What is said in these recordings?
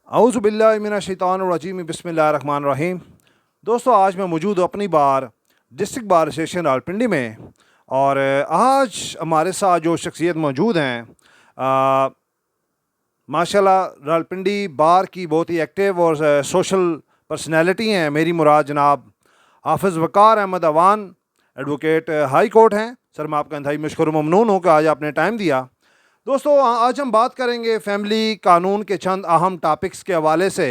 औज़ु बिल्लाहि मिनश शैतानिर रजीम बिस्मिल्लाहिर रहमानिर रहीम। दोस्तों, आज मैं मौजूद हूँ अपनी बार डिस्ट्रिक्ट बार एसोसिएशन रावलपिंडी में। और आज हमारे साथ जो शख्सियत मौजूद हैं, माशाल्लाह रावलपिंडी बार की बहुत ही एक्टिव और सोशल पर्सनैलिटी हैं। मेरी मुराद जनाब Hafiz Waqar Ahmed Awan, advocate high court हैं। सर, मैं आपका इंतहाई मशकूर ममनून हूँ कि आज आपने टाइम दिया। दोस्तों, आज हम बात करेंगे फैमिली कानून के चंद अहम टॉपिक्स के हवाले से।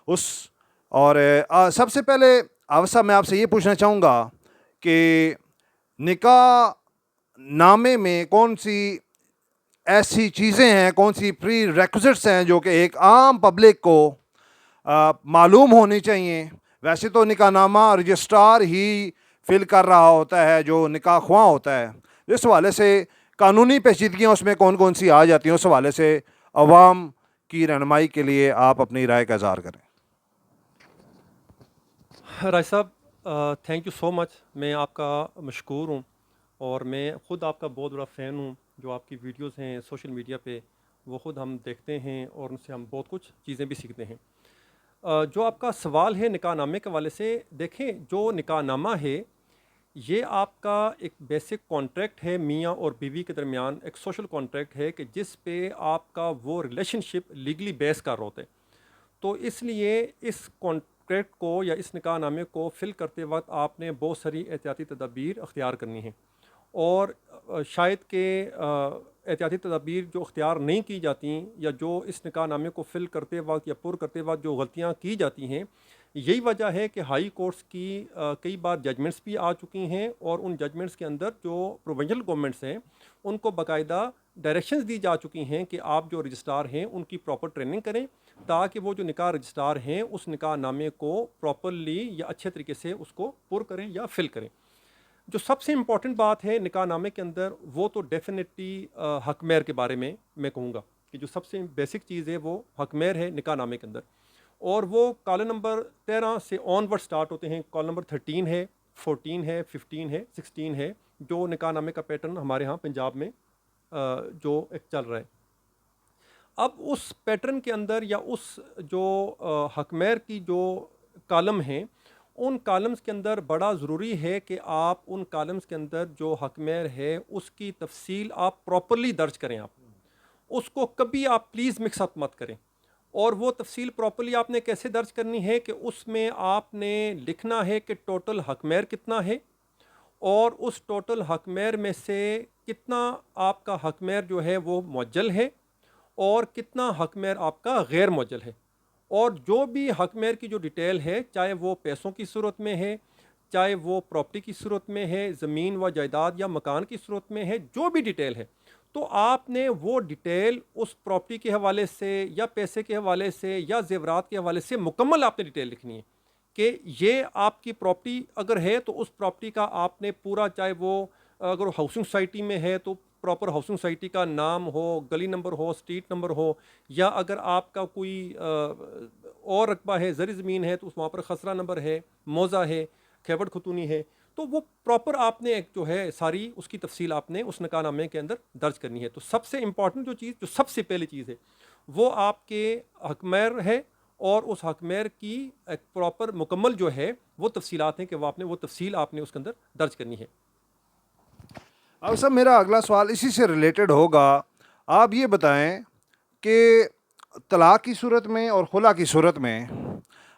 उस और सबसे पहले अवसर मैं आपसे ये पूछना चाहूँगा कि निकाह नामे में कौन सी ऐसी चीज़ें हैं, कौन सी प्री रेक्विजिट्स हैं जो कि एक आम पब्लिक को मालूम होनी चाहिए। वैसे तो निकाहनामा रजिस्ट्रार ही फिल कर रहा होता है जो निकाह ख्वाह होता है। इस हवाले से कानूनी पेचीदगियाँ उसमें कौन कौन सी आ जाती हैं, उस हवाले से अवाम की रहनुमाई के लिए आप अपनी राय का इज़हार करें। राय साहब, थैंक यू सो मच। मैं आपका मशकूर हूँ और मैं ख़ुद आपका बहुत बड़ा फ़ैन हूँ। जो आपकी वीडियोस हैं सोशल मीडिया पे, वो ख़ुद हम देखते हैं और उनसे हम बहुत कुछ चीज़ें भी सीखते हैं। जो आपका सवाल है निकाहनामे के हवाले से, देखें, जो निकाहनामा है ये आपका एक बेसिक कॉन्ट्रैक्ट है मियाँ और बीवी के दरमियान। एक सोशल कॉन्ट्रैक्ट है कि जिस पे आपका वो रिलेशनशिप लीगली बेस कर होते हैं। तो इसलिए इस कॉन्ट्रैक्ट को या इस निकाहनामे को फ़िल करते वक्त आपने बहुत सारी एहतियाती तदाबीर अख्तियार करनी है। और शायद के एहतियाती तदाबीर जो अख्तियार नहीं की जाती, या जो इस निकाहनामे को फ़िल करते वक्त या पुर करते वक्त जो गलतियाँ की जाती हैं, यही वजह है कि हाई कोर्ट्स की कई बार जजमेंट्स भी आ चुकी हैं। और उन जजमेंट्स के अंदर जो प्रोविंशियल गवर्नमेंट्स हैं उनको बाकायदा डायरेक्शंस दी जा चुकी हैं कि आप जो रजिस्ट्रार हैं उनकी प्रॉपर ट्रेनिंग करें, ताकि वो जो निकाह रजिस्ट्रार हैं उस निकाह नामे को प्रॉपरली या अच्छे तरीके से उसको पुर करें या फिल करें। जो सबसे इम्पॉर्टेंट बात है निकाह नामे के अंदर, वो तो डेफिनेटली हक मेहर के बारे में मैं कहूँगा कि जो सबसे बेसिक चीज़ है वो हक मेहर है निकाह नामे के अंदर। और वो कॉलम नंबर 13 से ऑनवर्ड स्टार्ट होते हैं। कॉलम नंबर 13 है, 14 है, 15 है, 16 है, जो निकाह नामे का पैटर्न हमारे यहाँ पंजाब में जो एक चल रहा है। अब उस पैटर्न के अंदर या उस जो हकमेर की जो कॉलम हैं, उन कॉलम्स के अंदर बड़ा ज़रूरी है कि आप उन कॉलम्स के अंदर जो हकमेर है उसकी तफसील आप प्रॉपरली दर्ज करें। आप उसको कभी आप प्लीज़ मिक्सअप मत करें। और वो तफसील प्रॉपरली आपने कैसे दर्ज करनी है कि उसमें आपने लिखना है कि टोटल हकमेर कितना है, और उस टोटल हकमेर में से कितना आपका हकमेर जो है वो मुअज्जल है और कितना हकमेर आपका गैर मुअज्जल है। और जो भी हकमेर की जो डिटेल है, चाहे वो पैसों की सूरत में है, चाहे वो प्रॉपर्टी की सूरत में है, ज़मीन व जायदाद या मकान की सूरत में है, जो भी डिटेल है, तो आपने वो डिटेल उस प्रॉपर्टी के हवाले से या पैसे के हवाले से या ज़ेवरात के हवाले से मुकम्मल आपने डिटेल लिखनी है कि ये आपकी प्रॉपर्टी अगर है तो उस प्रॉपर्टी का आपने पूरा, चाहे वो अगर हाउसिंग सोसाइटी में है तो प्रॉपर हाउसिंग सोसाइटी का नाम हो, गली नंबर हो, स्ट्रीट नंबर हो, या अगर आपका कोई और रकबा है, ज़री ज़मीन है, तो उस वहाँ पर खसरा नंबर है, मौज़ा है, खैबड़ खतूनी है, तो वो प्रॉपर आपने एक जो है सारी उसकी तफसील आपने उस निकाहनामे के अंदर दर्ज करनी है। तो सबसे इम्पॉर्टेंट जो चीज़, जो सबसे पहली चीज़ है, वो आपके हकमेर है। और उस हकमेर की एक प्रॉपर मुकम्मल जो है वो तफसीलात हैं कि वो आपने वो तफसील आपने उसके अंदर दर्ज करनी है। अब सर, मेरा अगला सवाल इसी से रिलेटेड होगा। आप ये बताएं कि तलाक की सूरत में और खुला की सूरत में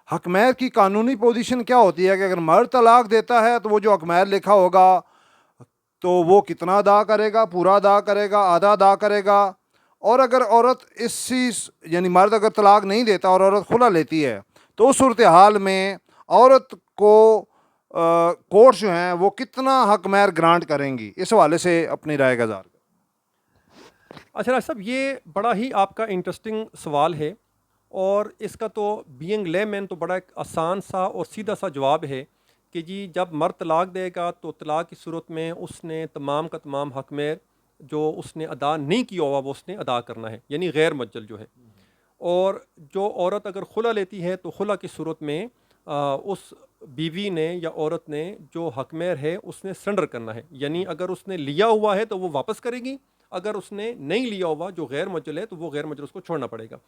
हकमैर की कानूनी पोजीशन क्या होती है कि अगर मर्द तलाक देता है तो वो जो हकमैर लिखा होगा तो वो कितना अदा करेगा, पूरा अदा करेगा, आधा अदा करेगा। और अगर औरत इसी यानी मर्द अगर तलाक नहीं देता और औरत खुला लेती है तो उस सूरत हाल में औरत को कोर्ट जो हैं वो कितना हक महर ग्रांट करेंगी, इस हवाले से अपनी राय का इज़हार करें। अच्छा राज साहब, ये बड़ा ही आपका इंटरेस्टिंग सवाल है। और इसका तो बीइंग लेमैन तो बड़ा एक आसान सा और सीधा सा जवाब है कि जी, जब मर्द तलाक देगा तो तलाक की सूरत में उसने तमाम का तमाम हक में जो उसने अदा नहीं किया हुआ वो उसने अदा करना है, यानी गैर मुअज्जल जो है। और जो औरत अगर खुला लेती है तो खुला की सूरत में उस बीवी ने या औरत ने जो हकमेर है उसने सरेंडर करना है, यानी अगर उसने लिया हुआ है तो वो वापस करेगी, अगर उसने नहीं लिया हुआ जो गैर मुअज्जल है तो वो गैर मुअज्जल उसको छोड़ना पड़ेगा।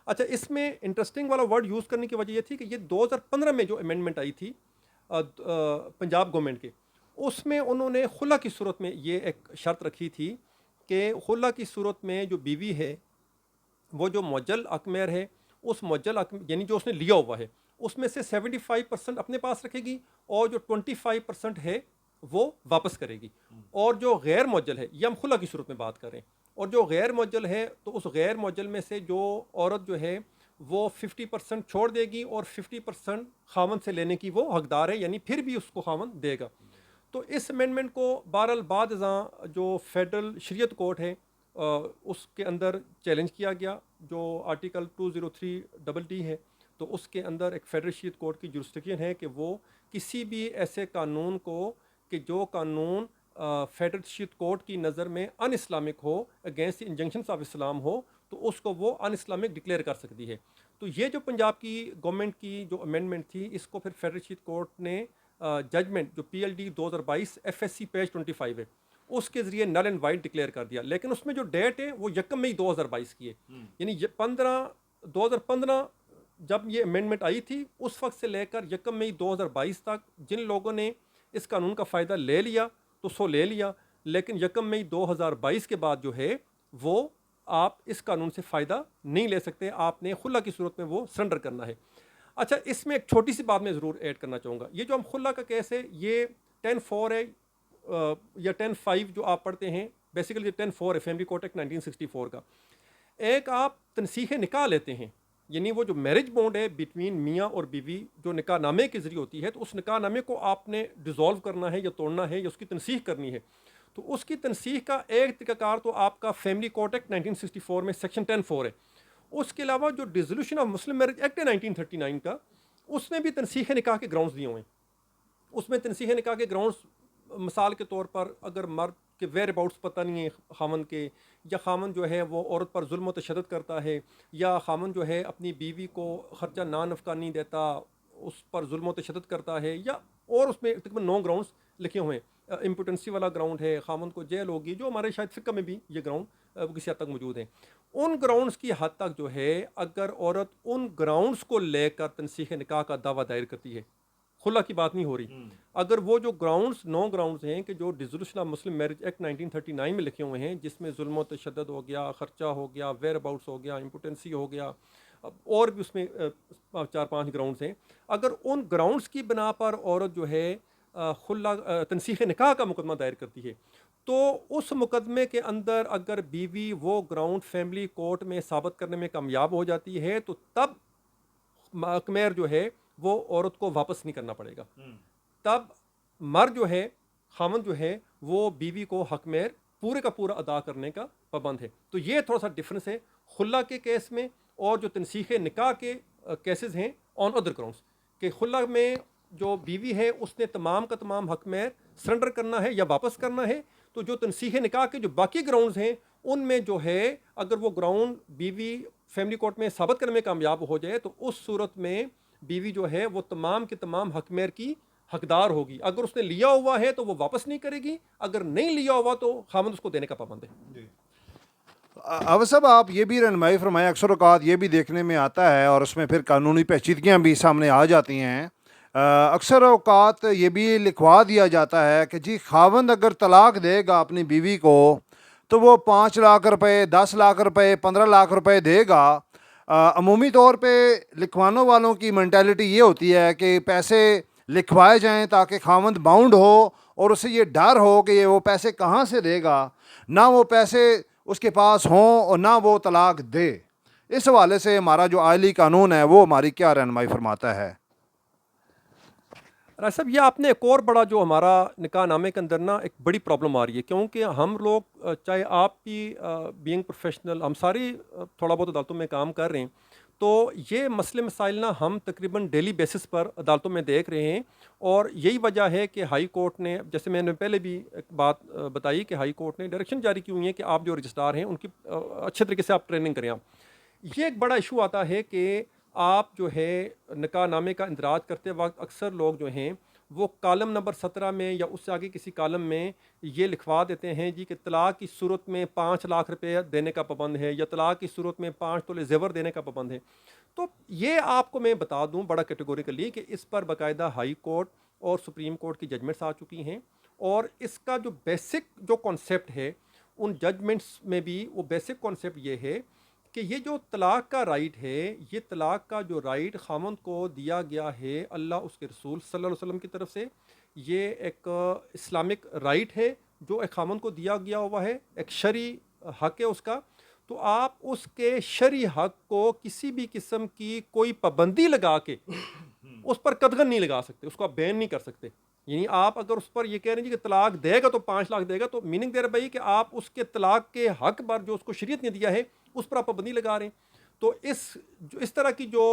अच्छा, इसमें इंटरेस्टिंग वाला वर्ड यूज़ करने की वजह ये थी कि ये 2015 में जो अमेंडमेंट आई थी पंजाब गवर्नमेंट के, उसमें उन्होंने खुला की सूरत में ये एक शर्त रखी थी कि खुला की सूरत में जो बीवी है वो जो मुअज्जल हक़मेर है, उस मुअज्जल हक़ यानी जो उसने लिया हुआ है उसमें से 75% अपने पास रखेगी और जो 25% है वो वापस करेगी। और जो गैर मुअज्जल है, ये हम खुला की सूरत में बात कर रहे हैं, और जो गैर मुअज्जल है तो उस गैर मुअज्जल में से जो औरत जो है वो 50% छोड़ देगी और 50% खामन से लेने की वो हकदार है, यानी फिर भी उसको खामन देगा। तो इस अमेंडमेंट को बहरहाल बाद जो फेडरल शरीयत कोर्ट है उसके अंदर चैलेंज किया गया, जो आर्टिकल 203 है, तो उसके अंदर एक फेडरल शरीयत कोर्ट की जुरिस्डिक्शन है कि वो किसी भी ऐसे कानून को कि जो कानून फेडरल शरीयत कोर्ट की नज़र में अन इस्लामिक हो, against the injunctions of Islam हो, तो उसको वो अन इस्लामिक डिक्लेयर कर सकती है। तो ये जो पंजाब की गवर्नमेंट की जो अमेंडमेंट थी, इसको फिर फेडरल शरीयत कोर्ट ने जजमेंट जो PLD 2022 FSC पेज 25 है उसके ज़रिए नल एंड वाइड डिक्लेयर कर दिया। लेकिन उसमें जो डेट है वो 1 मई 2022 की है, यानी 2015 जब ये अमेंडमेंट आई थी उस वक्त से लेकर 1 मई 2022 तक जिन लोगों ने इस कानून का फ़ायदा ले लिया तो सो ले लिया, लेकिन 1 मई 2022 के बाद जो है वो आप इस कानून से फ़ायदा नहीं ले सकते, आपने खुला की सूरत में वो सरेंडर करना है। अच्छा, इसमें एक छोटी सी बात मैं ज़रूर ऐड करना चाहूँगा। ये जो हम खुला का केस है ये 10(4) है या 10(5) जो आप पढ़ते हैं, बेसिकली 10(4) है फैमिली कोर्ट एक्ट 1964 का। एक आप तनसीह निकाह लेते हैं, यानी वो जो मैरिज बॉन्ड है बिटवीन मियाँ और बीवी जो निकाह नामे के ज़रिए होती है, तो उस निकाह नामे को आपने डिज़ोल्व करना है या तोड़ना है या उसकी तनसीह करनी है, तो उसकी तनसीह का एक तरीक़ाकार तो आपका फैमिली कोर्ट एक्ट 1964 में सेक्शन 10(4) है। उसके अलावा जो dissolution of Muslim marriage act है 1939 का, उसमें भी तनसीह निकाह के ग्राउंड्स दिए हुए हैं। उसमें तनसीह निकाह के ग्राउंड्स मिसाल के तौर पर अगर मर्द के वेयर अबाउट्स पता नहीं है खामन के, या खामन जो है वो औरत पर जुल्म व तशद्दुद करता है, या खामन जो है अपनी बीवी को ख़र्चा ना नफ़का नहीं देता, उस पर जुल्म व तशद्दुद करता है, या और उसमें तकरीबन 9 ग्राउंड्स लिखे हुए हैं। इम्पोटेंसी वाला ग्राउंड है, खामन को जेल होगी, जो हमारे शायद फ़िक़्ह में भी ये ग्राउंड किसी हद तक मौजूद हैं। उन ग्राउंड्स की हद तक जो है अगर औरत उन ग्राउंड्स को लेकर तनसीह निकाह का दावा दायर करती है, खुला की बात नहीं हो रही, अगर वो जो ग्राउंड्स 9 ग्राउंड्स हैं कि जो dissolution of Muslim marriage act 1939 में लिखे हुए हैं, जिसमें जुल्म व तशद्दुद हो गया, ख़र्चा हो गया, वेयर अबाउट्स हो गया, इम्पोटेंसी हो गया, और भी उसमें 4-5 ग्राउंड्स हैं, अगर उन ग्राउंड्स की बिना पर औरत जो है खुला तनसीह निकाह का मुकदमा दायर करती है, तो उस मुकदमे के अंदर अगर बीवी वो ग्राउंड फैमिली कोर्ट में साबित करने में कामयाब हो जाती है, तो तब हक़मेर जो है वो औरत को वापस नहीं करना पड़ेगा। तब मर्द जो है, खामन जो है, वो बीवी को हक़मेर पूरे का पूरा अदा करने का पाबंद है। तो ये थोड़ा सा डिफरेंस है खुला के केस में और जो तनसीह निकाह के केसेस हैं ऑन अदर ग्राउंड्स, कि खुला में जो बीवी है उसने तमाम का तमाम हक़मेर सरेंडर करना है या वापस करना है, तो जो तनसीह निकाह के जो बाकी ग्राउंड्स हैं उनमें जो है अगर वो ग्राउंड बीवी फैमिली कोर्ट में साबित करने में कामयाब हो जाए, तो उस सूरत में बीवी जो है वो तमाम के तमाम हक़मेर की हकदार होगी। अगर उसने लिया हुआ है तो वो वापस नहीं करेगी, अगर नहीं लिया हुआ तो खामद उसको देने का पाबंद है। अवध साहब, आप ये भी रहनुमाई फरमाएं, अक्सर औक़ात ये भी देखने में आता है और उसमें फिर कानूनी पेचीदगियाँ भी सामने आ जाती हैं। अक्सर औक़ात ये भी लिखवा दिया जाता है कि जी खावंद अगर तलाक देगा अपनी बीवी को तो वो 5 लाख रुपए, 10 लाख रुपए, 15 लाख रुपए देगा। अमूमी तौर पे लिखवाने वालों की मेंटालिटी ये होती है कि पैसे लिखवाए जाएं ताकि खावंद बाउंड हो और उसे ये डर हो कि ये वो पैसे कहाँ से देगा, ना वो पैसे उसके पास हों और ना वो तलाक दे। इस हवाले से हमारा जो आइली कानून है वो हमारी क्या रहनुमाई फरमाता है? राज साहब, ये आपने एक और बड़ा जो हमारा निकाह नामे के अंदर ना एक बड़ी प्रॉब्लम आ रही है, क्योंकि हम लोग चाहे आप भी बीइंग प्रोफेशनल, हम सारी थोड़ा बहुत अदालतों में काम कर रहे हैं, तो ये मसले मसाइल ना हम तकरीबन डेली बेसिस पर अदालतों में देख रहे हैं। और यही वजह है कि हाई कोर्ट ने, जैसे मैंने पहले भी एक बात बताई कि हाई कोर्ट ने डायरेक्शन जारी की हुई है कि आप जो रजिस्ट्रार हैं उनकी अच्छे तरीके से आप ट्रेनिंग करें। आप ये एक बड़ा इशू आता है कि आप जो है निकाह नामे का इंदराज करते वक्त अक्सर लोग जो हैं वो कॉलम नंबर 17 में या उससे आगे किसी कॉलम में ये लिखवा देते हैं जी कि तलाक की सूरत में 5 लाख रुपये देने का पाबंद है या तलाक की सूरत में 5 तोले जेवर देने का पाबंद है। तो ये आपको मैं बता दूं बड़ा कैटेगोरिकली कि इस पर बाकायदा हाई कोर्ट और सुप्रीम कोर्ट की जजमेंट्स आ चुकी हैं, और इसका जो बेसिक जो कॉन्सेप्ट है उन जजमेंट्स में भी वो बेसिक कॉन्सेप्ट ये है कि ये जो तलाक का राइट है, ये तलाक का जो राइट खामंद को दिया गया है अल्लाह उसके रसूल सल्लल्लाहु अलैहि वसल्लम की तरफ से, ये एक इस्लामिक राइट है जो एक खामंद को दिया गया हुआ है, एक शरी हक है उसका। तो आप उसके शरी हक को किसी भी किस्म की कोई पाबंदी लगा के उस पर कदगन नहीं लगा सकते, उसको आप बैन नहीं कर सकते। यानी आप अगर उस पर ये कह रहे हैं कि तलाक देगा तो 5 लाख देगा, तो मीनिंग दे रहे भाई कि आप उसके तलाक के हक पर जो उसको शरीयत ने दिया है उस पर आप पाबंदी लगा रहे हैं। तो इस तरह की जो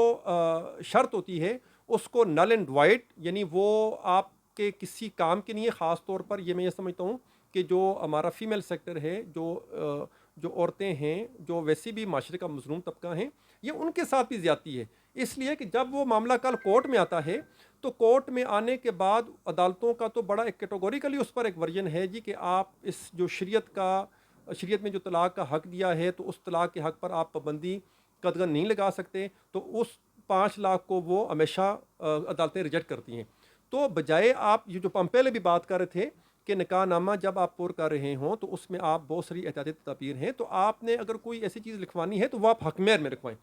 शर्त होती है उसको नल एंड वाइड, यानी वो आपके किसी काम के नहीं है। ख़ास तौर पर ये मैं ये समझता हूँ कि जो हमारा फीमेल सेक्टर है, जो औरतें हैं, जो वैसे भी माशरे का मजलूम तबका हैं, ये उनके साथ भी ज़्यादती है। इसलिए कि जब वो मामला कल कोर्ट में आता है तो कोर्ट में आने के बाद अदालतों का तो बड़ा एक कैटेगोरिकली उस पर एक वर्जन है जी कि आप इस जो शरीयत में जो तलाक का हक दिया है तो उस तलाक के हक पर आप पाबंदी कदगन नहीं लगा सकते। तो उस 5 लाख को वो हमेशा अदालतें रिजेक्ट करती हैं। तो बजाय आप ये जो हम पहले भी बात कर रहे थे कि निकाहनामा जब आप पुर कर रहे हों तो उसमें आप बहुत सारी एहतियाती तदबीर हैं, तो आपने अगर कोई ऐसी चीज़ लिखवानी है तो वो आप हकमेर में लिखवाएं,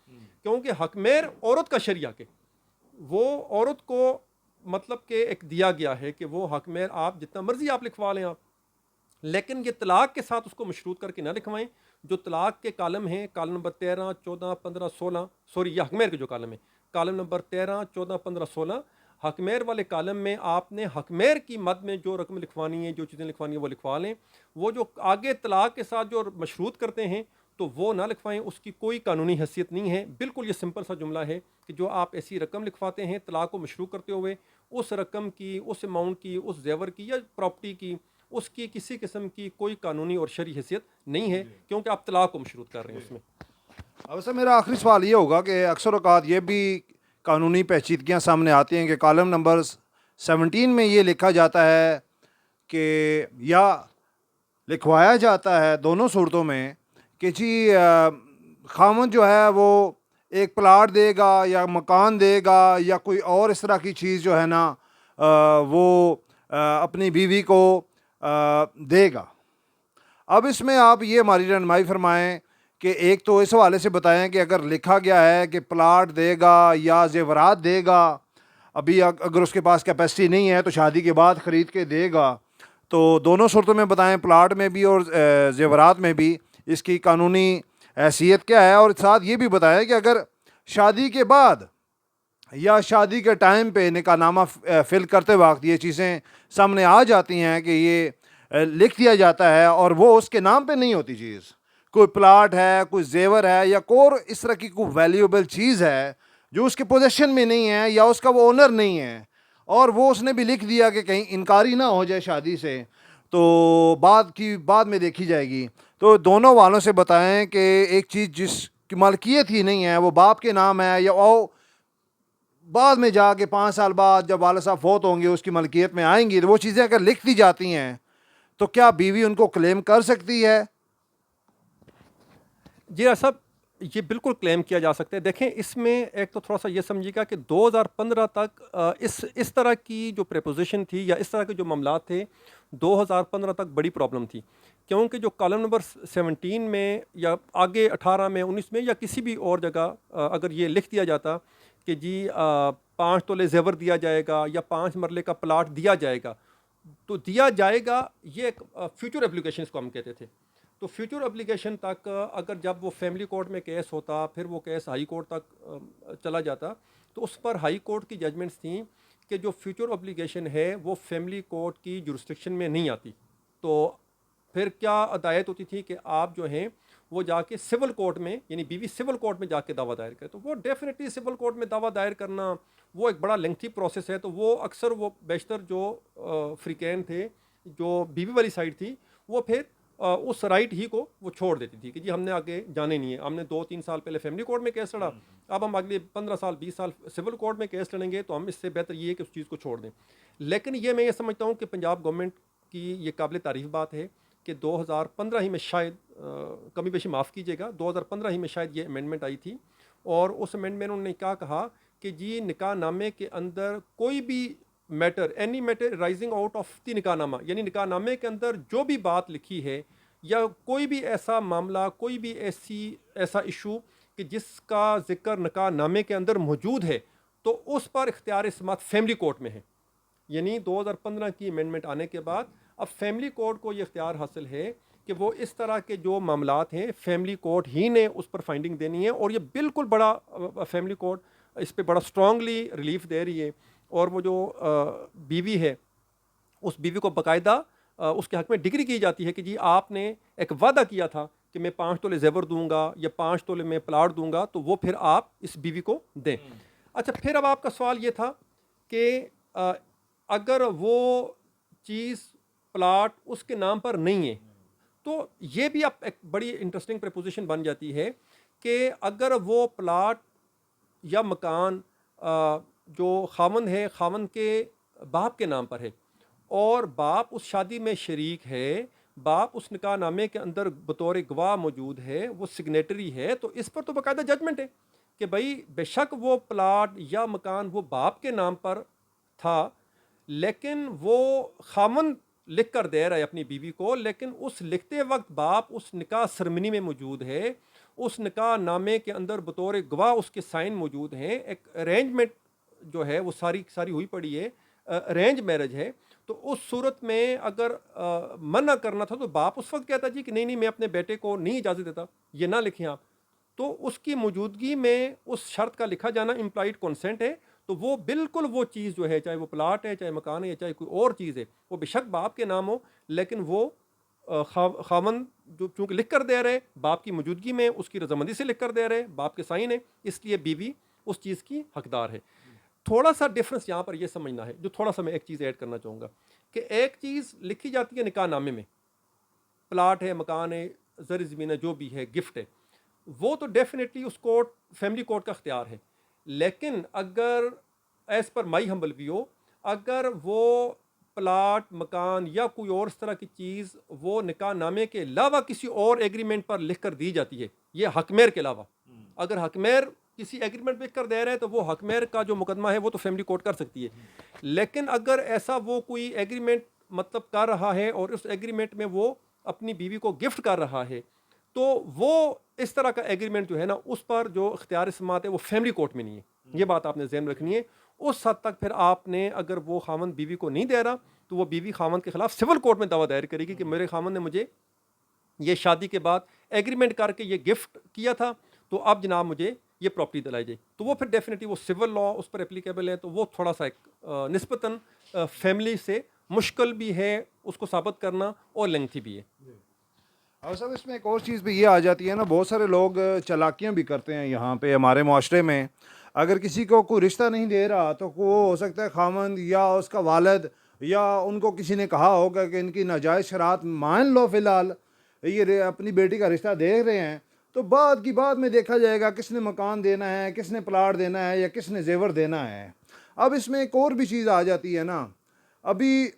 क्योंकि हकमेर औरत का शरिया के वो औरत को मतलब कि एक दिया गया है कि वो हकमेर आप जितना मर्जी आप लिखवा लें आप, लेकिन ये तलाक के साथ उसको मशरूत करके ना लिखवाएं। जो तलाक के कालम हैं, कालम नंबर 13, 14, 15, 16, सॉरी ये हकमेर के जो कालम है, कालम नंबर 13, 14, 15, 16, हकमेर वाले कालम में आपने हकमेर की मद में जो रकम लिखवानी है, जो चीज़ें लिखवानी है वो लिखवा लें। वो जो आगे तलाक के साथ जो मशरूत करते हैं तो वो ना लिखवाएं, उसकी कोई कानूनी हैसियत नहीं है। बिल्कुल ये सिंपल सा जुमला है कि जो आप ऐसी रकम लिखवाते हैं तलाक को मशरू करते हुए, उस रकम की, उस अमाउंट की, उस जेवर की या प्रॉपर्टी की, उसकी किसी किस्म की कोई कानूनी और शरई हैसियत नहीं है, क्योंकि आप तलाक को मशरूत कर रहे हैं उसमें। अब सर मेरा आखिरी सवाल ये होगा कि अक्सर औक़ात ये भी कानूनी पेचीदगियाँ सामने आती हैं कि कॉलम नंबर 17 में ये लिखा जाता है कि या लिखवाया जाता है दोनों सूरतों में कि जी खामन जो है वो एक प्लाट देगा या मकान देगा या कोई और इस तरह की चीज़ जो है ना वो अपनी बीवी को देगा। अब इसमें आप ये हमारी रहनुमाई फरमाएं कि एक तो इस हवाले से बताएं कि अगर लिखा गया है कि प्लाट देगा या जेवरात देगा, अभी अगर उसके पास कैपेसिटी नहीं है तो शादी के बाद ख़रीद के देगा, तो दोनों सूरतों में बताएं, प्लाट में भी और जेवरात में भी इसकी कानूनी हैसियत क्या है। और साथ ये भी बताएं कि अगर शादी के बाद या शादी के टाइम पे निकाहनामा फिल करते वक्त ये चीज़ें सामने आ जाती हैं कि ये लिख दिया जाता है और वो उसके नाम पे नहीं होती चीज़, कोई प्लाट है, कोई जेवर है या कोई इस तरह की कोई वैल्यूएबल चीज़ है जो उसके पोजेशन में नहीं है या उसका वो ओनर नहीं है, और वो उसने भी लिख दिया कि कहीं इनकारी ना हो जाए शादी से, तो बाद में देखी जाएगी। तो दोनों वालों से बताएं कि एक चीज़ जिसकी मालकियत ही नहीं है वो बाप के नाम है, या वो बाद में जाके 5 साल बाद जब वाले साहब फौत होंगे उसकी मलकियत में आएंगी, तो वो चीज़ें अगर लिख दी जाती हैं तो क्या बीवी उनको क्लेम कर सकती है? जी साहब, ये बिल्कुल क्लेम किया जा सकता है। देखें, इसमें एक तो थोड़ा सा ये समझिएगा कि 2015 तक इस तरह की जो प्रपोजिशन थी या इस तरह के जो मामलात थे 2015 तक बड़ी प्रॉब्लम थी, क्योंकि जो कॉलम नंबर 17 में या आगे 18 में, 19 में या किसी भी और जगह अगर ये लिख दिया जाता कि जी 5 तोले जेवर दिया जाएगा या 5 मरले का प्लाट दिया जाएगा, तो दिया जाएगा ये एक फ्यूचर एप्लीकेशन को हम कहते थे। तो फ्यूचर एप्लीकेशन तक अगर जब वो फैमिली कोर्ट में केस होता, फिर वो केस हाई कोर्ट तक चला जाता, तो उस पर हाई कोर्ट की जजमेंट्स थी कि जो फ्यूचर एप्लीकेशन है वो फैमिली कोर्ट की जुरिस्डिक्शन में नहीं आती। तो फिर क्या अदायत होती थी कि आप जो हैं वो जाके सिविल कोर्ट में, यानी बीवी सिविल कोर्ट में जाके दावा दायर करे। तो वो डेफिनेटली सिविल कोर्ट में दावा दायर करना वो एक बड़ा लेंथी प्रोसेस है। तो वो अक्सर वो बेशतर जो फ्रीकैन थे, जो बीवी वाली साइड थी, वो फिर उस राइट ही को वो छोड़ देती थी कि जी हमने आगे जाने नहीं है, हमने 2-3 साल पहले फैमिली कोर्ट में केस लड़ा, अब हम अगले 15 साल 20 साल सिविल कोर्ट में केस लड़ेंगे, तो हम इससे बेहतर ये है कि उस चीज़ को छोड़ दें। लेकिन ये मैं ये समझता हूँ कि पंजाब गवर्नमेंट की ये काबिल तारीफ़ बात है कि 2015 ही में शायद, कमी बेशी माफ़ कीजिएगा, 2015 ही में शायद ये अमेंडमेंट आई थी, और उस अमेंडमेंट में उन्होंने क्या कहा कि जी निकाह नामे के अंदर कोई भी matter, any matter rising out of the निकाह नामा, यानी निकाह नामे के अंदर जो भी बात लिखी है या कोई भी ऐसा मामला, कोई भी ऐसा इशू कि जिसका जिक्र निकाह नामे के अंदर मौजूद है, तो उस पर इख्तियार समात फैमिली कोर्ट में है। यानी 2015 की अमेंडमेंट आने के बाद अब फैमिली कोर्ट को ये इख्तियार हासिल है कि वो इस तरह के जो मामलात हैं फैमिली कोर्ट ही ने उस पर फाइंडिंग देनी है, और ये बिल्कुल बड़ा फैमिली कोर्ट इस पर बड़ा स्ट्रांगली रिलीफ दे रही है। और वो जो बीवी है, उस बीवी को बाकायदा उसके हक़ में डिग्री की जाती है कि जी आपने एक वादा किया था कि मैं 5 तोले जेवर दूंगा या 5 तोले में प्लाट दूंगा, तो वो फिर आप इस बीवी को दें। अच्छा, फिर अब आपका सवाल ये था कि अगर वो चीज़ प्लाट उसके नाम पर नहीं है, तो ये भी अब एक बड़ी इंटरेस्टिंग प्रपोजिशन बन जाती है कि अगर वो प्लाट या मकान जो खावंद है, खावंद के बाप के नाम पर है, और बाप उस शादी में शरीक है, बाप उस निकाह नामे के अंदर बतौर गवाह मौजूद है, वो सिग्नेटरी है, तो इस पर तो बाकायदा जजमेंट है कि भाई बेशक वो प्लाट या मकान वो बाप के नाम पर था, लेकिन वो खामन लिख कर दे रहा है अपनी बीवी को, लेकिन उस लिखते वक्त बाप उस निकाह सरमनी में मौजूद है, उस निकाह नामे के अंदर बतौर गवाह उसके साइन मौजूद हैं, एक अरेंजमेंट जो है वो सारी सारी हुई पड़ी है, अरेंज मैरिज है। तो उस सूरत में अगर मना करना था तो बाप उस वक्त कहता जी कि नहीं नहीं मैं अपने बेटे को नहीं इजाज़त देता, ये ना लिखें आप, तो उसकी मौजूदगी में उस शर्त का लिखा जाना इम्प्लाइड कंसेंट है। तो वो बिल्कुल वो चीज़ जो है, चाहे वो प्लाट है, चाहे मकान है, या चाहे कोई और चीज़ है, वो बेशक बाप के नाम हो, लेकिन वो खामन जो चूँकि लिख कर दे रहे, बाप की मौजूदगी में उसकी रजामंदी से लिख कर दे रहे, बाप के साइन है, इसलिए बीवी उस चीज़ की हकदार है। थोड़ा सा डिफरेंस यहाँ पर यह समझना है, जो थोड़ा सा मैं एक चीज़ ऐड करना चाहूँगा कि एक चीज़ लिखी जाती है निकाह नामे में, प्लाट है, मकान है, ज़र ज़मीन है, जो भी है, गिफ्ट है, वो तो डेफिनेटली उस कोर्ट, फैमिली कोर्ट का अख्तियार है। लेकिन अगर as per my humble view, अगर वो प्लाट, मकान या कोई और इस तरह की चीज़ वो निकाह नामे के अलावा किसी और एग्रीमेंट पर लिख कर दी जाती है, ये हकमेर के अलावा, अगर हकमेर किसी एग्रीमेंट लिख कर दे रहे हैं तो वो हकमेर का जो मुकदमा है वो तो फैमिली कोर्ट कर सकती है। लेकिन अगर ऐसा वो कोई एग्रीमेंट मतलब कर रहा है और उस एग्रीमेंट में वो अपनी बीवी को गिफ्ट कर रहा है, तो वो इस तरह का एग्रीमेंट जो है ना, उस पर जो इख्तियार समात है वो फैमिली कोर्ट में नहीं है। ये बात आपने ज़हन में रखनी है। उस हद तक फिर आपने, अगर वो खामन बीवी को नहीं दे रहा, तो वो बीवी खामन के खिलाफ सिविल कोर्ट में दावा दायर करेगी कि मेरे खामन ने मुझे ये शादी के बाद एग्रीमेंट करके ये गिफ्ट किया था, तो अब जनाब मुझे ये प्रॉपर्टी दिलाई जाए। तो वो फिर डेफिनेटली वो सिविल लॉ उस पर एप्लीकेबल है, तो वो थोड़ा सा एक निस्बतन फैमिली से मुश्किल भी है उसको साबित करना और लेंथी भी है। और सब इसमें एक और चीज़ भी ये आ जाती है ना, बहुत सारे लोग चालाकियाँ भी करते हैं यहाँ पे हमारे माशरे में। अगर किसी को कोई रिश्ता नहीं दे रहा तो वो हो सकता है खामंद या उसका वालिद या उनको किसी ने कहा होगा कि इनकी नाजायज़ शरात मान लो, फ़िलहाल ये अपनी बेटी का रिश्ता देख रहे हैं, तो बाद की बाद में देखा जाएगा किसने मकान देना है, किसने प्लाट देना है, या किसने जेवर देना है। अब इसमें एक और भी चीज़ आ जाती है ना, अभी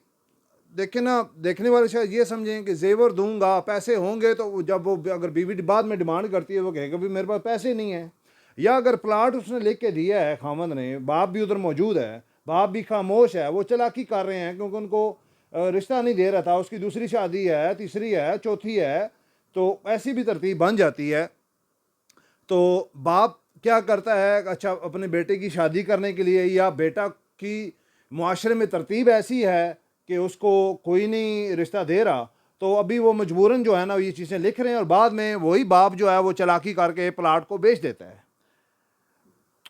देखें ना, देखने वाले शायद ये समझें कि जेवर दूंगा, पैसे होंगे, तो जब वो अगर बीवी बाद में डिमांड करती है वो कहेगा भी मेरे पास पैसे नहीं है। या अगर प्लाट उसने लिख के दिया है खामद ने, बाप भी उधर मौजूद है, बाप भी खामोश है, वो चालाकी कर रहे हैं क्योंकि उनको रिश्ता नहीं दे रहा था, उसकी दूसरी शादी है, तीसरी है, चौथी है, तो ऐसी भी तरतीब बन जाती है। तो बाप क्या करता है, अच्छा अपने बेटे की शादी करने के लिए, या बेटा की मुआशरे में तरतीब ऐसी है कि उसको कोई नहीं रिश्ता दे रहा, तो अभी वो मजबूरन जो है ना ये चीज़ें लिख रहे हैं, और बाद में वही बाप जो है वो चालाकी करके प्लाट को बेच देता है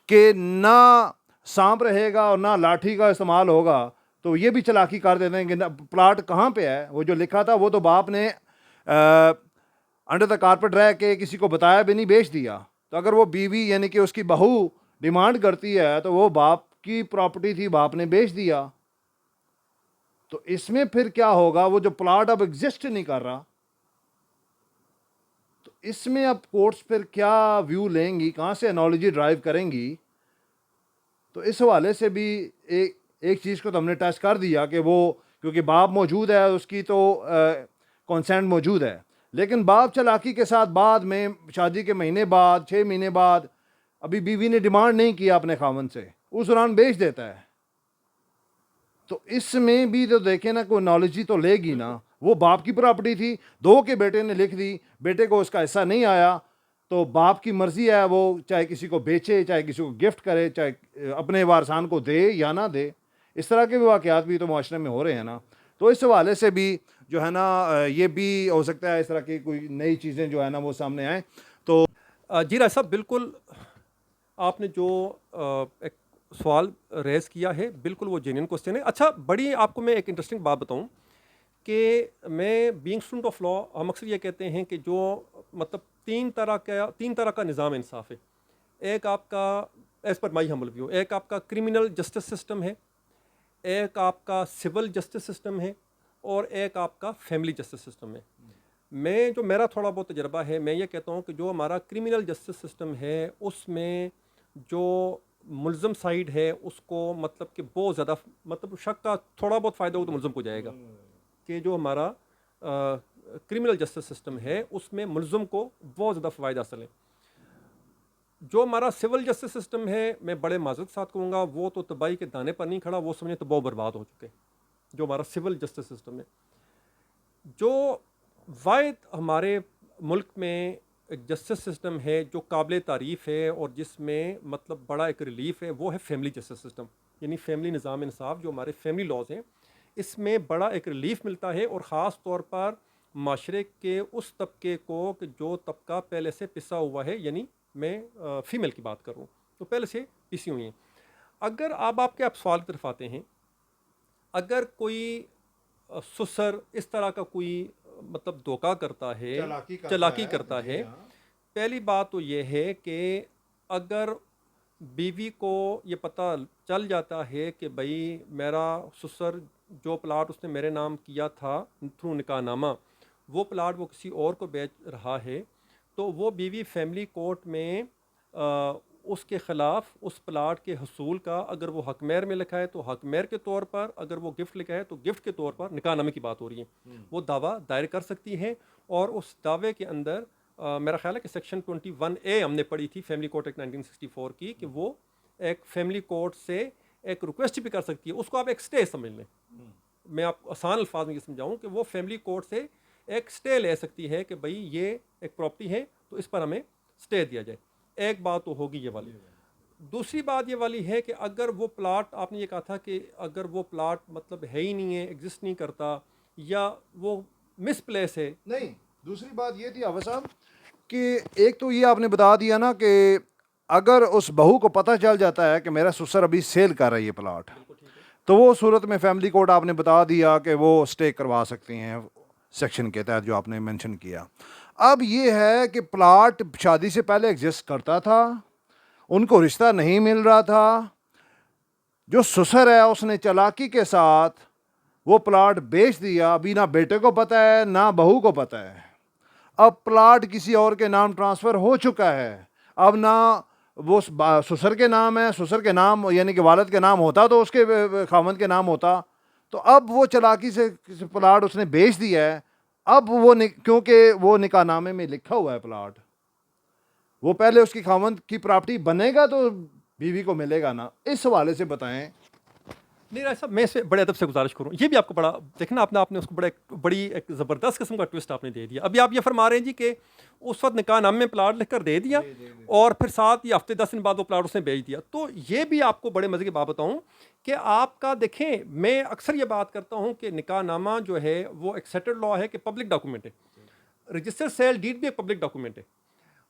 कि ना सांप रहेगा और ना लाठी का इस्तेमाल होगा। तो ये भी चालाकी कर देते हैं कि प्लाट कहाँ पे है, वो जो लिखा था वो तो बाप ने अंडर द कारपेट रह के किसी को बताया भी नहीं, बेच दिया। तो अगर वो बीवी यानी कि उसकी बहू डिमांड करती है तो वो बाप की प्रॉपर्टी थी, बाप ने बेच दिया। तो इसमें फिर क्या होगा, वो जो प्लाट अब एग्जिस्ट नहीं कर रहा, इसमें अब कोर्ट्स फिर क्या व्यू लेंगी, कहाँ से एनोलॉजी ड्राइव करेंगी? तो इस हवाले से भी एक एक चीज़ को तो हमने टच कर दिया कि वो क्योंकि बाप मौजूद है उसकी तो कंसेंट मौजूद है, लेकिन बाप चालाकी के साथ बाद में शादी के महीने बाद 6 महीने बाद अभी बीवी ने डिमांड नहीं किया अपने खामन से, उस दौरान बेच देता है। तो इसमें भी तो देखें ना, कोई नॉलेज तो लेगी ना। वो बाप की प्रॉपर्टी थी, दो के बेटे ने लिख दी, बेटे को उसका हिस्सा नहीं आया, तो बाप की मर्जी है, वो चाहे किसी को बेचे, चाहे किसी को गिफ्ट करे, चाहे अपने वारसान को दे या ना दे। इस तरह के भी वाक़यात भी तो माशरे में हो रहे हैं ना। तो इस हवाले से भी जो है ना ये भी हो सकता है इस तरह की कोई नई चीज़ें जो है ना वो सामने आएँ। तो जी राय साहब, बिल्कुल आपने जो एक सवाल रेज़ किया है, बिल्कुल वो जेन्युइन क्वेश्चन है। अच्छा, बड़ी आपको मैं एक इंटरेस्टिंग बात बताऊँ कि मैं बीइंग स्टूडेंट ऑफ लॉ, हम अक्सर ये कहते हैं कि जो मतलब तीन तरह का निज़ाम इंसाफ़ है। एक आपका, as per my humble view, एक आपका क्रिमिनल जस्टिस सिस्टम है, एक आपका सिविल जस्टिस सिस्टम है, और एक आपका फैमिली जस्टिस सिस्टम है। मैं जो मेरा थोड़ा बहुत तजर्बा है, मैं ये कहता हूँ कि जो हमारा क्रिमिनल जस्टिस सिस्टम है उसमें जो मुल्ज़म साइड है उसको मतलब कि बहुत ज़्यादा मतलब शक का थोड़ा बहुत फ़ायदा हो तो मुल्ज़म को जाएगा, कि जो हमारा क्रिमिनल जस्टिस सिस्टम है उसमें मुल्ज़म को बहुत ज़्यादा फ़ायदा हासिल है। जो हमारा सिविल जस्टिस सिस्टम है, मैं बड़े माज़रत के साथ कहूँगा, वो तो तबाही के दाने पर नहीं खड़ा, वो समझे तो बहुत बर्बाद हो चुके हैं। जो हमारा सिविल जस्टिस सिस्टम है, जो वाहिद हमारे मुल्क में एक जस्टिस सिस्टम है जो काबिल तारीफ़ है और जिसमें मतलब बड़ा एक रिलीफ है, वो है फैमिली जस्टिस सिस्टम, यानी फैमिली निज़ाम इंसाफ। जो हमारे फैमिली लॉज हैं, इसमें बड़ा एक रिलीफ मिलता है, और ख़ास तौर पर माशरे के उस तबके को कि जो तबका पहले से पिसा हुआ है, यानी मैं फ़ीमेल की बात करूँ तो पहले से पिसी हुई हैं। अगर आप सवाल की तरफ आते हैं, अगर कोई ससुर इस तरह का कोई मतलब धोखा करता है, चालाकी करता है, पहली बात तो ये है कि अगर बीवी को ये पता चल जाता है कि भाई मेरा ससुर जो प्लाट उसने मेरे नाम किया था थ्रू निकाहनामा, वो प्लाट वो किसी और को बेच रहा है, तो वो बीवी फैमिली कोर्ट में उसके ख़िलाफ़ उस प्लाट के हसूल का, अगर वो हकमेर में लिखा है तो हकमेर के तौर पर, अगर वो गिफ्ट लिखा है तो गिफ्ट के तौर पर, निकाहनामे की बात हो रही है, वो दावा दायर कर सकती है। और उस दावे के अंदर मेरा ख्याल है कि सेक्शन 21A हमने पढ़ी थी फैमिली कोर्ट एक्ट 1964 की, कि वो एक फैमिली कोर्ट से एक रिक्वेस्ट भी कर सकती है, उसको आप एक स्टे समझ लें। मैं आपको आसान अल्फाज में ये समझाऊँ कि वो फैमिली कोर्ट से एक स्टे ले सकती है कि भाई ये एक प्रॉपर्टी है तो इस पर हमें स्टे दिया जाए। एक बात तो होगी ये वाली। दूसरी बात ये वाली है कि अगर वो प्लाट, आपने ये कहा था कि अगर वो प्लाट मतलब है ही नहीं है, एग्जिस्ट नहीं करता, या वो मिसप्लेस है। नहीं, दूसरी बात ये थी हाफिज़ साहब कि एक तो ये आपने बता दिया ना कि अगर उस बहू को पता चल जाता है कि मेरा ससुर अभी सेल कर रही है प्लाट, तो वो सूरत में फैमिली कोर्ट आपने बता दिया कि वो स्टे करवा सकती हैं सेक्शन के तहत जो आपने मेंशन किया। अब ये है कि प्लाट शादी से पहले एग्जिस्ट करता था, उनको रिश्ता नहीं मिल रहा था, जो ससुर है उसने चालाकी के साथ वो प्लाट बेच दिया, अभी ना बेटे को पता है ना बहू को पता है। अब प्लाट किसी और के नाम ट्रांसफ़र हो चुका है, अब ना वो ससुर के नाम है, ससुर के नाम यानी कि वालिद के नाम होता तो उसके खामद के नाम होता, तो अब वो चालाकी से प्लाट उसने बेच दिया है। अब वो क्योंकि वो निकाहनामे में लिखा हुआ है प्लाट, वो पहले उसकी खामद की प्रॉपर्टी बनेगा तो बीवी को मिलेगा ना। इस हवाले से बताएं। नहीं राय साहब, मैं इसे बड़े अदब से गुजारिश करूँ, ये भी आपको बड़ा देखना, आपने उसको बड़ी एक ज़बरदस्त किस्म का ट्विस्ट आपने दे दिया। अभी आप ये फरमा रहे हैं जी कि उस वक्त निकाहनामे में प्लाट लिख कर दे दिया, और फिर साथ ही हफ्ते 10 दिन बाद वो प्लाट उसने बेच दिया। तो ये भी आपको बड़े मज़े की बात बताऊँ कि आपका देखें, मैं अक्सर ये बात करता हूँ कि निकाहनामा जो है वो एक सेटल्ड लॉ है कि पब्लिक डॉक्यूमेंट है, रजिस्टर सेल डीड भी एक पब्लिक डॉक्यूमेंट है।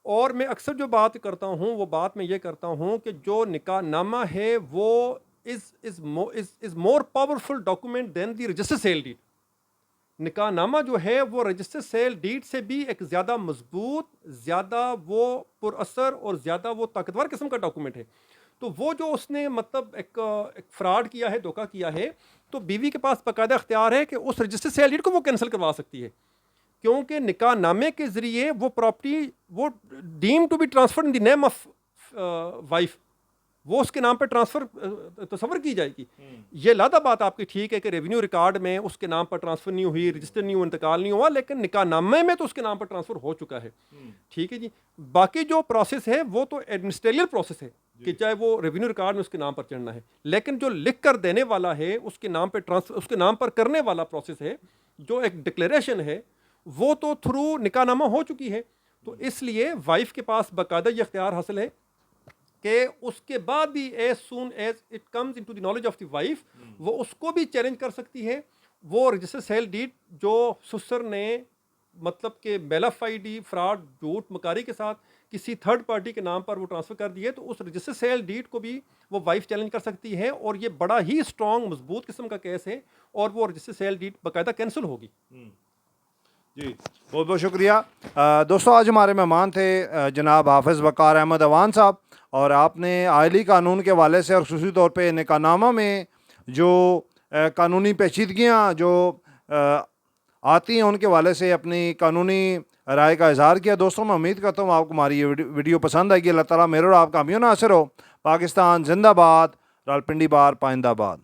और मैं अक्सर जो बात करता हूँ वो बात मैं ये करता हूँ कि जो निकाहनामा है वो is more powerful document than the register sale deed। निकाहनामा जो है वो रजिस्टर सेल डीड से भी एक ज़्यादा मजबूत, ज़्यादा वो पुरअसर और ज़्यादा वो ताकतवर किस्म का डॉक्यूमेंट है। तो वो जो उसने मतलब एक फ्रॉड किया है, धोखा किया है, तो बीवी के पास बाकायदा इख्तियार है कि उस रजिस्टर सेल डीड को वो कैंसिल करवा सकती है। क्योंकि निकाह नामे के ज़रिए वो प्रॉपर्टी वो deem to be transferred in the name of wife, वो उसके नाम पर ट्रांसफ़र तस्वर की जाएगी। ये लादा बात आपकी ठीक है कि रेवेन्यू रिकॉर्ड में उसके नाम पर ट्रांसफ़र नहीं हुई, रजिस्टर नहीं हुआ, इंतकाल नहीं हुआ, लेकिन निकाह नामे में तो उसके नाम पर ट्रांसफ़र हो चुका है। ठीक है जी। बाकी जो प्रोसेस है वो तो एडमिनिस्ट्रेटिव प्रोसेस है कि चाहे वो रेवेन्यू रिकॉर्ड में उसके नाम पर चढ़ना है, लेकिन जो लिख कर देने वाला है उसके नाम पर ट्रांसफर, उसके नाम पर करने वाला प्रोसेस है, जो एक डिक्लेरेशन है, वो तो थ्रू निकाहनामा हो चुकी है। तो इसलिए वाइफ के पास बाकायदा ये इख्तियार हासिल है कि उसके बाद भी as soon as it comes into the knowledge of the wife, वो उसको भी चैलेंज कर सकती है। वो रजिस्टर सेल डीड जो ससुर ने मतलब कि मेलाफाइडी फ्रॉड झूठ मकारी के साथ किसी थर्ड पार्टी के नाम पर वो ट्रांसफ़र कर दिए, तो उस रजिस्टर सेल डीड को भी वो वाइफ चैलेंज कर सकती है, और ये बड़ा ही स्ट्रॉन्ग मजबूत किस्म का केस है, और वो रजिस्टर सेल डीड बाकायदा कैंसिल होगी। जी, बहुत बहुत शुक्रिया। दोस्तों, आज हमारे मेहमान थे जनाब हाफिज़ वक़ार अहमद अवान साहब, और आपने आइली कानून के हवाले से और ख़ुसूसी तौर पे निकाहनामा में जो कानूनी पेचीदगियाँ जो आती हैं उनके हवाले से अपनी कानूनी राय का इज़हार किया। दोस्तों, मैं उम्मीद करता हूँ आपको हमारी ये वीडियो पसंद आएगी। अल्लाह ताला मेरे और आपका हमियों नासिर हो। पाकिस्तान जिंदाबाद, रावलपिंडी बार पाइंदाबाद।